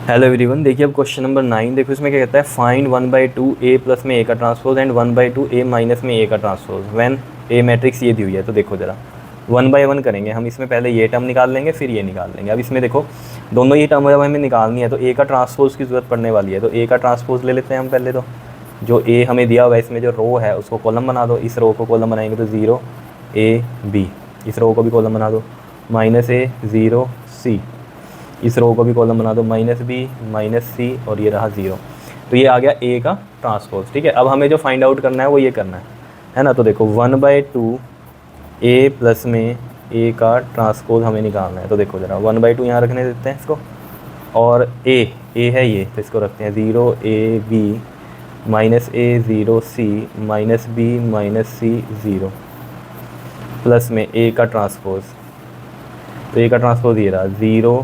Hello everyone, देखिए अब question number 9 देखो, इसमें क्या कहता है, फाइंड 1/2 ए प्लस में ए का ट्रांसपोज एंड 1/2 ए माइनस में ए का ट्रांसपोज व्हेन ए मैट्रिक्स ये दी हुई है। तो देखो ज़रा 1 बाय 1 करेंगे हम। इसमें पहले ये टर्म निकाल लेंगे, फिर ये निकाल लेंगे। अब इसमें देखो दोनों ही टर्म जब हमें निकालनी है तो ए का ट्रांसपोज की ज़रूरत पड़ने वाली है। तो ए का ट्रांसपोज ले लेते हैं हम पहले। तो जो ए हमें दिया हुआ है, इसमें जो रो है उसको कॉलम बना दो। इस रो को कॉलम बनाएंगे तो 0 ए बी, इस रो को भी कॉलम बना दो, माइनस ए 0 सी, इस रो को भी कॉलम बना दो, माइनस बी माइनस सी, और ये रहा 0। तो ये आ गया ए का ट्रांसपोज। ठीक है, अब हमें जो फाइंड आउट करना है वो ये करना है ना। तो देखो 1/2 ए प्लस में ए का ट्रांसपोज हमें निकालना है। तो देखो ज़रा 1/2 यहाँ रखने देते हैं इसको, और ए है ये, तो इसको रखते हैं 0 A B minus A 0 C minus B minus C 0 plus में ए का ट्रांसपोज। तो ए का ट्रांसपोज ये रहा 0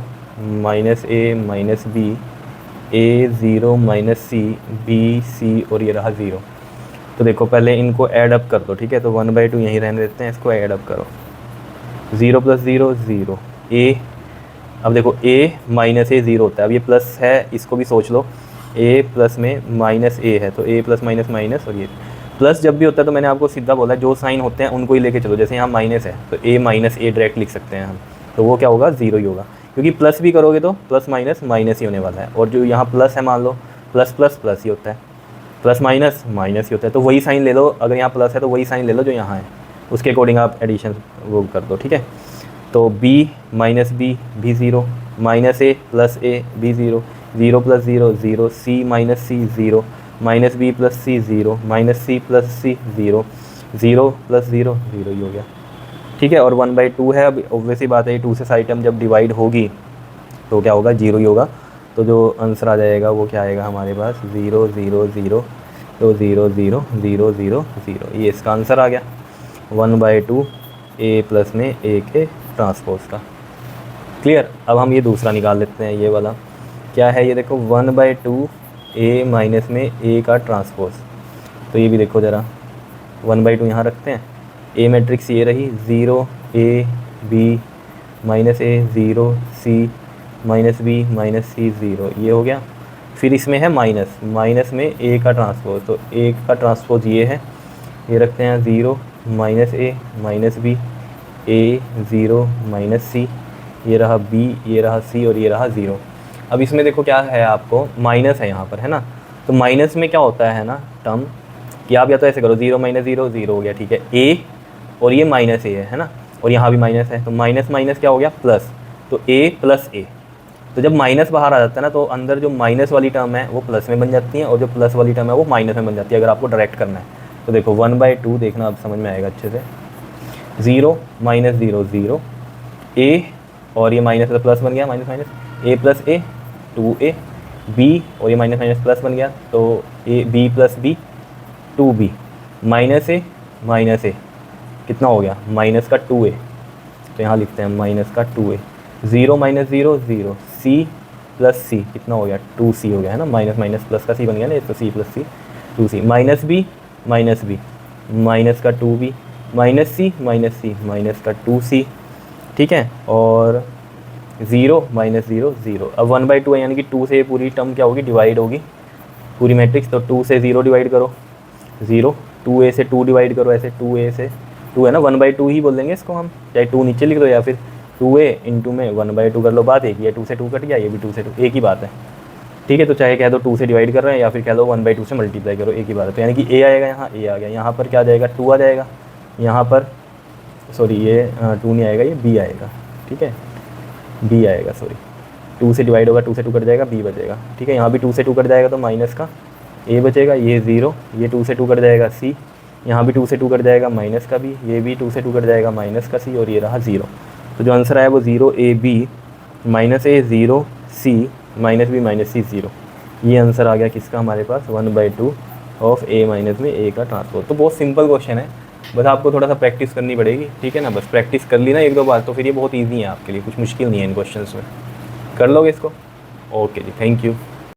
माइनस ए माइनस बी, ए 0 माइनस सी बी सी, और ये रहा 0। तो देखो पहले इनको ऐड अप कर दो। ठीक है, तो 1/2 यहीं रहने देते हैं, इसको ऐड अप करो। 0 + 0 0 ए। अब देखो ए माइनस ए 0 होता है, अब ये प्लस है, इसको भी सोच लो। ए प्लस में माइनस ए है, तो ए प्लस माइनस माइनस, और ये प्लस जब भी होता है तो मैंने आपको सीधा बोला जो साइन होते हैं उनको ही लेके चलो। जैसे यहाँ माइनस है तो ए माइनस ए डायरेक्ट लिख सकते हैं हम, तो वो क्या होगा 0 ही होगा, क्योंकि प्लस भी करोगे तो प्लस माइनस माइनस ही होने वाला है। और जो यहाँ प्लस है, मान लो प्लस प्लस प्लस ही होता है, प्लस माइनस माइनस ही होता है। तो वही साइन ले लो, अगर यहाँ प्लस है तो वही साइन ले लो जो यहाँ है, उसके अकॉर्डिंग आप एडिशन वो कर दो। ठीक है, तो b माइनस बी भी 0, माइनस ए प्लस ए भी 0, 0 + 0 0, c minus C 0, minus B plus सी 0, माइनस सी प्लस सी 0, 0 + 0 0 ही हो गया। ठीक है, और 1/2 है। अब ऑब्वियसली बात है 2 से सारी टर्म जब डिवाइड होगी तो क्या होगा 0 ही होगा। तो जो आंसर आ जाएगा वो क्या आएगा हमारे पास 0 0 0, तो 0 0 0 0 0, ये इसका आंसर आ गया 1/2 ए प्लस में ए के ट्रांसपोज का। क्लियर। अब हम ये दूसरा निकाल लेते हैं, ये वाला क्या है, ये देखो 1/2 ए माइनस में ए का ट्रांसपोज। तो ये भी देखो ज़रा 1/2 यहाँ रखते हैं। ए मैट्रिक्स ये रही 0 A B minus A 0 C minus B minus C 0, ये हो गया। फिर इसमें है माइनस, माइनस में ए का ट्रांसपोज। तो ए का ट्रांसपोज ये है, ये रखते हैं 0 माइनस ए माइनस बी, ए 0 माइनस सी, ये रहा बी, ये रहा सी, और ये रहा 0। अब इसमें देखो क्या है, आपको माइनस है यहाँ पर, है ना। तो माइनस में क्या होता है ना टर्म, कि आप या तो ऐसे करो 0 - 0 0 हो गया। ठीक है, ए और ये माइनस ए है ना, और यहाँ भी माइनस है, तो माइनस माइनस क्या हो गया प्लस, तो ए प्लस ए। तो जब माइनस बाहर आ जाता है ना, तो अंदर जो माइनस वाली टर्म है वो प्लस में बन जाती है, और जो प्लस वाली टर्म है वो माइनस में बन जाती है, अगर आपको डायरेक्ट करना है। तो देखो 1/2 देखना, अब समझ में आएगा अच्छे से। 0 - 0 0, ए और ये माइनस से प्लस बन गया, minus minus, A plus A 2a, B और ये माइनस माइनस प्लस बन गया, तो A B plus B 2b, minus A कितना हो गया माइनस का 2a, तो यहाँ लिखते हैं माइनस का 2a। 0 - 0 0, c प्लस सी कितना हो गया 2c हो गया, है ना। माइनस माइनस प्लस का c बन गया ना, तो c प्लस सी 2c, माइनस बी माइनस का 2b, माइनस सी माइनस का 2c। ठीक है, और 0 - 0 0। अब 1/2 है, यानी कि 2 से पूरी टर्म क्या होगी डिवाइड होगी, पूरी मैट्रिक्स। तो 2 से 0 डिवाइड करो 0, 2a से 2 डिवाइड करो, ऐसे 2a से 2 है ना, 1/2 ही बोल देंगे इसको हम, चाहे 2 नीचे लिख दो या फिर 2a इंटू में 1/2 कर लो, बात एक ही है। 2 से 2 कट गया, ये भी 2 से 2, एक ही बात है। ठीक है, तो चाहे कह दो 2 से डिवाइड कर रहे हैं या फिर कह दो 1/2 से मल्टीप्लाई करो, एक ही बात है। तो यानी कि a आएगा, यहाँ a आ गया, यहाँ पर क्या आ जाएगा 2 आ जाएगा, यहाँ पर सॉरी ये 2 नहीं आएगा, ये b आएगा। ठीक है, b आएगा, सॉरी 2 से डिवाइड होगा, 2 से 2 कट जाएगा, b बचेगा। ठीक है, यहाँ भी 2 से 2 कट जाएगा तो माइनस का a बचेगा, ये 0, ये 2 से 2 कट जाएगा c, यहाँ भी 2 से 2 कट जाएगा माइनस का b, ये भी 2 से 2 कट जाएगा माइनस का c, और ये रहा 0। तो जो आंसर आया वो 0 a b minus A 0 c minus b minus c 0, ये आंसर आ गया किसका हमारे पास 1/2 ऑफ a माइनस में a का ट्रांसपोज। तो बहुत सिंपल क्वेश्चन है, बस आपको थोड़ा सा प्रैक्टिस करनी पड़ेगी। ठीक है ना, बस प्रैक्टिस कर ली ना 1-2 बार तो फिर ये बहुत ईजी है आपके लिए, कुछ मुश्किल नहीं है इन क्वेश्चंस में, कर लोगे इसको। ओके जी, थैंक यू।